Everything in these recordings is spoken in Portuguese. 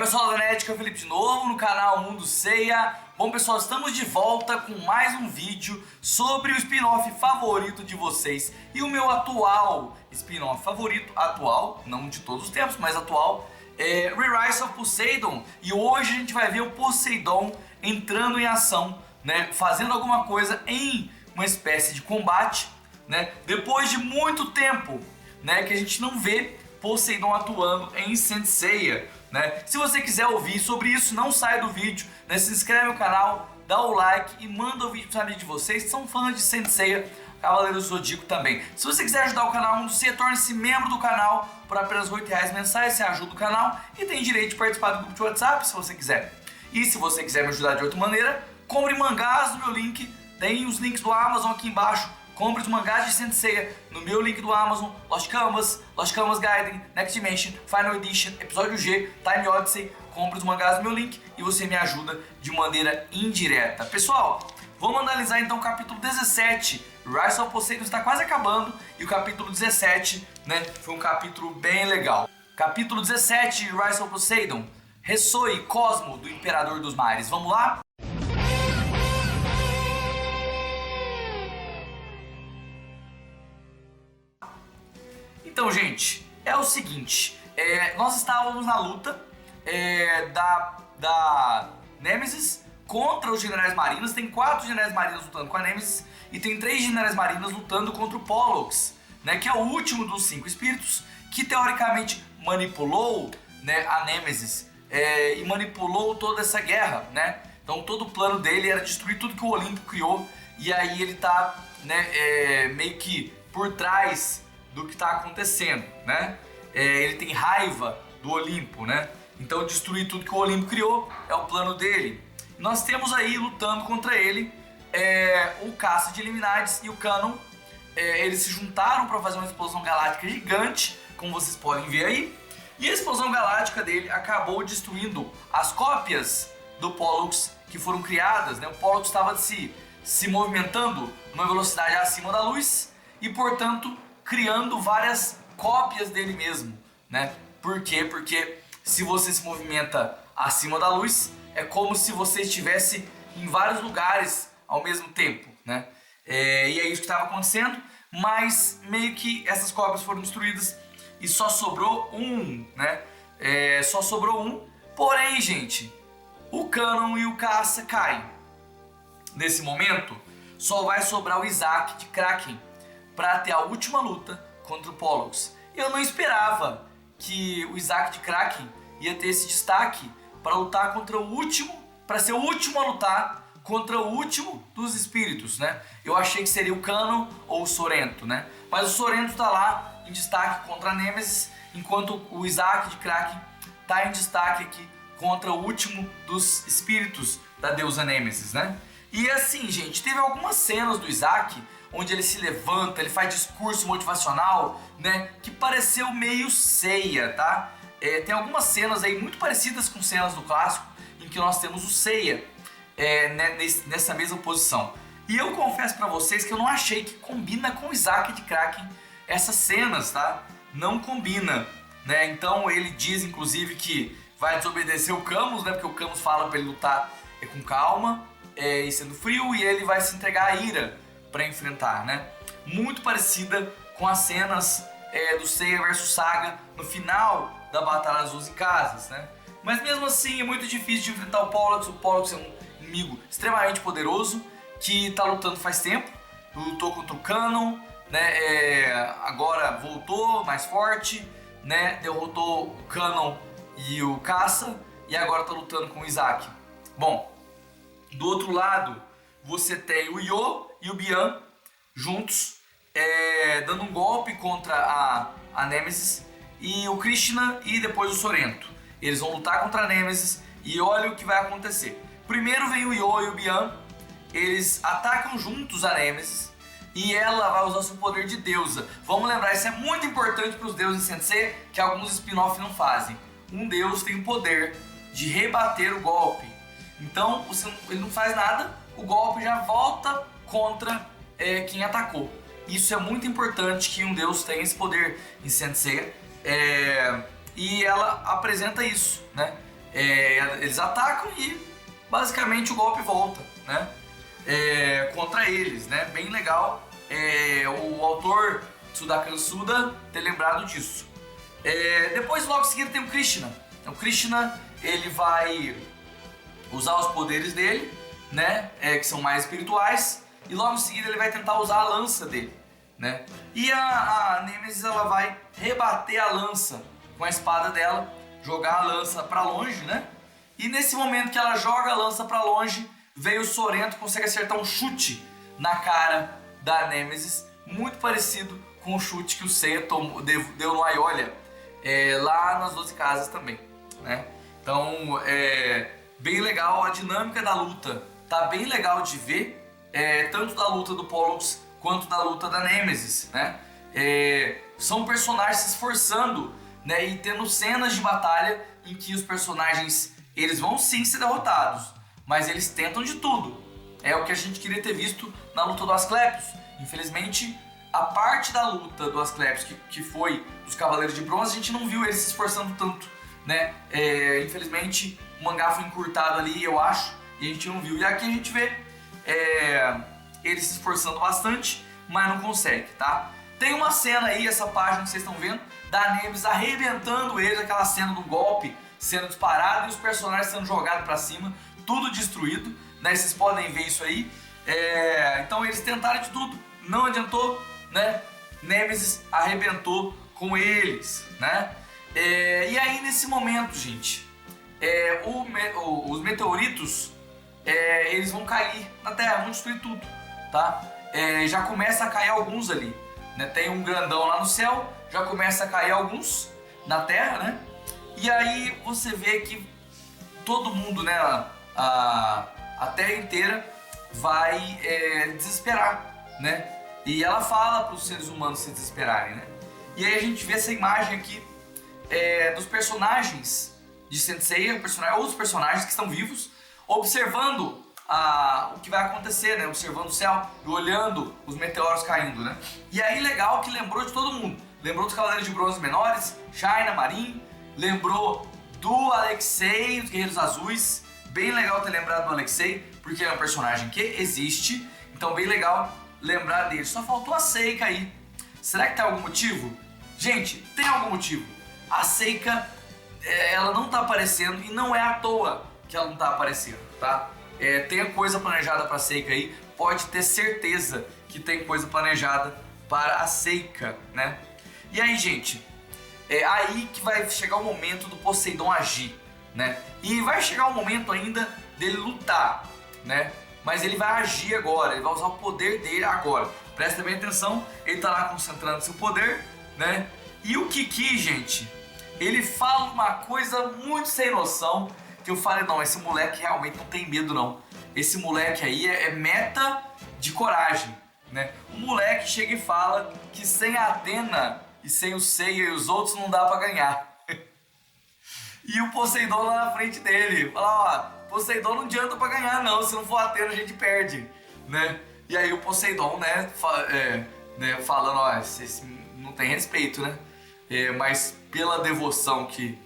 pessoal da NET, que é o Felipe de novo no canal Mundo Seiya. Bom pessoal, estamos de volta com mais um vídeo sobre o spin-off favorito de vocês. E o meu atual spin-off favorito, atual, não de todos os tempos, mas atual, é Re-Rise of Poseidon. E hoje a gente vai ver o Poseidon entrando em ação, né, fazendo alguma coisa em uma espécie de combate, né, depois de muito tempo, né, que a gente não vê Poseidon atuando em Saint Seiya, né? Se você quiser ouvir sobre isso, não sai do vídeo, né? Se inscreve no canal, dá o like e manda o vídeo para os amigos de vocês que são fãs de Saint Seiya, Cavaleiro Zodíaco também. Se você quiser ajudar o canal Mundo Seiya, torne-se membro do canal por apenas R$8 mensais, você ajuda o canal e tem direito de participar do grupo de WhatsApp se você quiser. E se você quiser me ajudar de outra maneira, compre mangás no meu link, tem os links do Amazon aqui embaixo. Compre os mangás de Saint Seiya no meu link do Amazon, Lost Canvas, Lost Canvas Gaiden, Next Dimension, Final Edition, Episódio G, Time Odyssey. Compre os mangás no meu link e você me ajuda de maneira indireta. Pessoal, vamos analisar então o capítulo 17. Rise of Poseidon está quase acabando e o capítulo 17, né, foi um capítulo bem legal. Capítulo 17 de Rise of Poseidon, Ressoe Cosmo do Imperador dos Mares. Vamos lá? Então, gente, é o seguinte, nós estávamos na luta da Nemesis contra os Generais Marinos. Tem 4 Generais Marinos lutando com a Nemesis e tem 3 Generais Marinos lutando contra o Pollux, né, que é o último dos 5 espíritos que teoricamente manipulou, né, a Nemesis e manipulou toda essa guerra, né? Então todo o plano dele era destruir tudo que o Olimpo criou e aí ele tá, né, meio que por trás do que está acontecendo, né? Ele tem raiva do Olimpo, né? Então destruir tudo que o Olimpo criou é o plano dele. Nós temos aí lutando contra ele o Caça de Illuminati e o Canon. Eles se juntaram para fazer uma explosão galáctica gigante, como vocês podem ver aí. E a explosão galáctica dele acabou destruindo as cópias do Pollux que foram criadas, né? O Pollux estava se movimentando numa velocidade acima da luz e, portanto, criando várias cópias dele mesmo, né? Por quê? Porque se você se movimenta acima da luz, é como se você estivesse em vários lugares ao mesmo tempo, né? E é isso que estava acontecendo, mas meio que essas cópias foram destruídas e só sobrou um, né? Só sobrou um, porém, gente, o Canon e o Caça caem. Nesse momento, só vai sobrar o Isaac de Kraken para ter a última luta contra o Pollux. Eu não esperava que o Isaac de Kraken ia ter esse destaque para lutar contra o último, para ser o último a lutar contra o último dos espíritos, né? Eu achei que seria o Canon ou o Sorento, né? Mas o Sorento está lá em destaque contra a Nemesis, enquanto o Isaac de Kraken está em destaque aqui contra o último dos espíritos da deusa Nemesis, né? E assim, gente, teve algumas cenas do Isaac onde ele se levanta, ele faz discurso motivacional, né, que pareceu meio Seiya, tá? Tem algumas cenas aí muito parecidas com cenas do clássico, em que nós temos o Seiya nessa mesma posição. E eu confesso pra vocês que eu não achei que combina com o Isaac de Kraken essas cenas, tá? Não combina, né? Então ele diz, inclusive, que vai desobedecer o Camus, né? Porque o Camus fala pra ele lutar com calma e sendo frio, e ele vai se entregar à ira para enfrentar, né? Muito parecida com as cenas do Seiya vs Saga no final da Batalha das 12 Casas, né? Mas mesmo assim é muito difícil de enfrentar o Pollux. O Pollux é um inimigo extremamente poderoso que está lutando faz tempo. Lutou contra o Canon, né? Agora voltou mais forte, né? Derrotou o Canon e o Caça e agora está lutando com o Isaac. Bom, do outro lado você tem o Yo e o Bian juntos, dando um golpe contra a Nemesis, e o Krishna e depois o Sorento. Eles vão lutar contra a Nemesis e olha o que vai acontecer. Primeiro vem o Yo e o Bian, eles atacam juntos a Nemesis e ela vai usar seu poder de deusa. Vamos lembrar, isso é muito importante para os deuses em Sensei, que alguns spin-off não fazem. Um deus tem o poder de rebater o golpe. Então ele não faz nada, o golpe já volta contra quem atacou. Isso é muito importante, que um deus tenha esse poder em Saint Seiya. E ela apresenta isso, né? Eles atacam e basicamente o golpe volta, né? Contra eles, né? Bem legal o autor Tsudakan Suda ter lembrado disso. Depois, logo em seguida, tem o Krishna. O Krishna, ele vai usar os poderes dele, né? Que são mais espirituais, e logo em seguida ele vai tentar usar a lança dele, né? E a Nemesis, ela vai rebater a lança com a espada dela, jogar a lança para longe, né? E nesse momento que ela joga a lança para longe, veio o Sorento, consegue acertar um chute na cara da Nemesis, muito parecido com o chute que o Seiya deu no Aiolha, lá nas 12 casas também, né? Então, bem legal, a dinâmica da luta tá bem legal de ver, tanto da luta do Pollux quanto da luta da Nemesis, né? São personagens se esforçando, né, e tendo cenas de batalha em que os personagens, eles vão sim ser derrotados, mas eles tentam de tudo. É o que a gente queria ter visto na luta do Asclepius. Infelizmente, a parte da luta do Asclepius, que foi dos Cavaleiros de Bronze, a gente não viu eles se esforçando tanto, né? Infelizmente, o mangá foi encurtado ali, eu acho, e a gente não viu. E aqui a gente vê eles se esforçando bastante, mas não consegue, tá? Tem uma cena aí, essa página que vocês estão vendo, da Nemesis arrebentando eles, aquela cena do golpe sendo disparado e os personagens sendo jogados pra cima, tudo destruído, né? Vocês podem ver isso aí. Então eles tentaram de tudo, não adiantou, né? Nemesis arrebentou com eles, né? E aí nesse momento, gente, os meteoritos, eles vão cair na Terra, vão destruir tudo, tá? Já começa a cair alguns ali, né? Tem um grandão lá no céu, já começa a cair alguns na Terra, né? E aí você vê que todo mundo, né, a Terra inteira vai desesperar, né? E ela fala para os seres humanos se desesperarem, né? E aí a gente vê essa imagem aqui dos personagens de Saint Seiya, outros personagens que estão vivos, observando o que vai acontecer, né? Observando o céu e olhando os meteoros caindo, né? E aí legal que lembrou de todo mundo. Lembrou dos Cavaleiros de Bronze menores, China, Marin, lembrou do Alexei, dos Guerreiros Azuis. Bem legal ter lembrado do Alexei, porque é um personagem que existe, então bem legal lembrar dele. Só faltou a Seika aí. Será que tem algum motivo? Gente, tem algum motivo. A Seika, ela não tá aparecendo e não é à toa que ela não tá aparecendo, tá? Tem coisa planejada pra Seika aí, pode ter certeza que tem coisa planejada para a Seika, né? E aí, gente, aí que vai chegar o momento do Poseidon agir, né? E vai chegar o momento ainda dele lutar, né? Mas ele vai agir agora, ele vai usar o poder dele agora. Presta bem atenção, ele tá lá concentrando seu poder, né? E o Kiki, gente, ele fala uma coisa muito sem noção, que eu falei, não, esse moleque realmente não tem medo não. Esse moleque aí é meta de coragem, né? O moleque chega e fala que sem a Atena e sem o Seiya e os outros não dá pra ganhar. E o Poseidon lá na frente dele, fala, ó, Poseidon não adianta pra ganhar não, se não for Atena a gente perde, né? E aí o Poseidon, né, falando, ó, vocês não tem respeito, né? Mas pela devoção que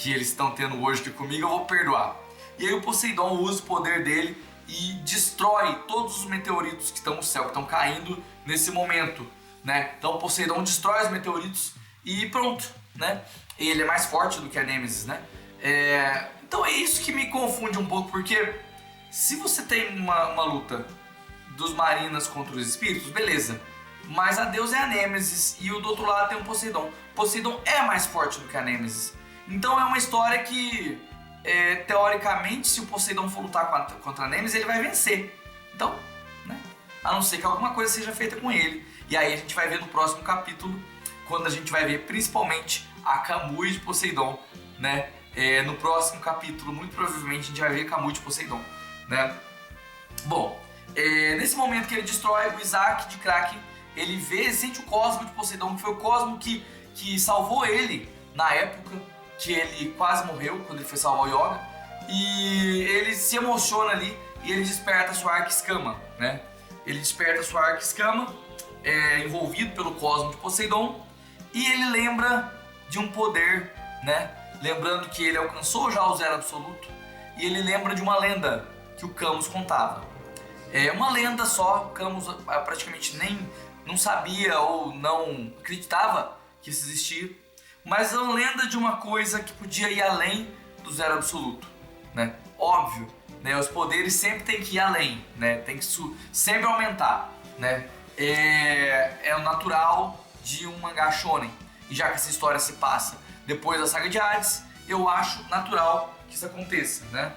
eles estão tendo hoje aqui comigo, eu vou perdoar. E aí o Poseidon usa o poder dele e destrói todos os meteoritos que estão no céu, que estão caindo nesse momento, né? Então o Poseidon destrói os meteoritos e pronto, né? Ele é mais forte do que a Nemesis, né? Então é isso que me confunde um pouco, porque se você tem uma luta dos Marinas contra os espíritos, beleza. Mas a deusa é a Nemesis e do outro lado tem o Poseidon. Poseidon é mais forte do que a Nemesis. Então é uma história que, teoricamente, se o Poseidon for lutar contra a Nemesis, ele vai vencer. Então, né? A não ser que alguma coisa seja feita com ele. E aí a gente vai ver no próximo capítulo, quando a gente vai ver principalmente a Kamui de Poseidon, né? No próximo capítulo, muito provavelmente, a gente vai ver Kamui de Poseidon, né? Bom, nesse momento que ele destrói o Isaac de Kraken, ele sente o Cosmo de Poseidon, que foi o Cosmo que salvou ele na época que ele quase morreu, quando ele foi salvar o Yoga. E ele se emociona ali e ele desperta a sua Arca Escama, né? Ele desperta a sua Arca Escama, envolvido pelo Cosmo de Poseidon, e ele lembra de um poder, né? lembrando que ele alcançou já o zero absoluto e ele lembra de uma lenda que o Camus contava. É uma lenda só, Camus praticamente nem não sabia ou não acreditava que isso existia, mas é uma lenda de uma coisa que podia ir além do zero absoluto, né? Óbvio, né? Os poderes sempre tem que ir além, né? Tem que sempre aumentar, né? É o natural de um mangá shonen. E já que essa história se passa depois da saga de Hades, eu acho natural que isso aconteça, né?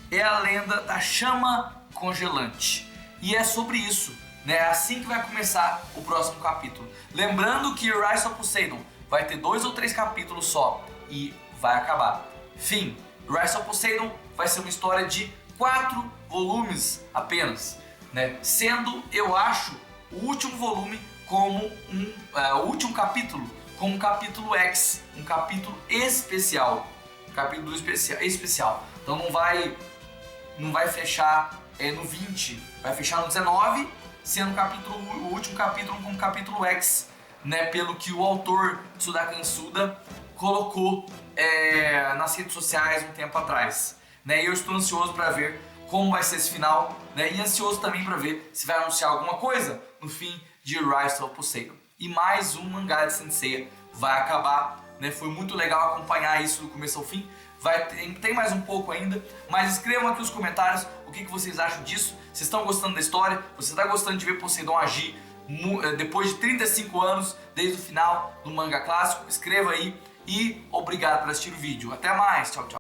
É a lenda da chama congelante. E é sobre isso, né? É assim que vai começar o próximo capítulo. Lembrando que Rise of Poseidon vai ter 2 ou 3 capítulos só e vai acabar. Fim. Rise of Poseidon vai ser uma história de 4 volumes apenas, né? Sendo, eu acho, o último volume como o último capítulo como um capítulo X, um capítulo especial, capítulo especial. Então não vai fechar no 20, vai fechar no 19, sendo o último capítulo como capítulo X, né? Pelo que o autor Tsuda Kansuda colocou nas redes sociais um tempo atrás, né? E eu estou ansioso para ver como vai ser esse final, né? E ansioso também para ver se vai anunciar alguma coisa no fim de Rise of Poseidon. E mais um mangá de Saint Seiya vai acabar, né? Foi muito legal acompanhar isso do começo ao fim. Tem mais um pouco ainda, mas escrevam aqui nos comentários o que vocês acham disso. Vocês estão gostando da história? Você está gostando de ver Poseidon agir depois de 35 anos, desde o final do manga clássico? Escreva aí e obrigado por assistir o vídeo. Até mais, tchau, tchau.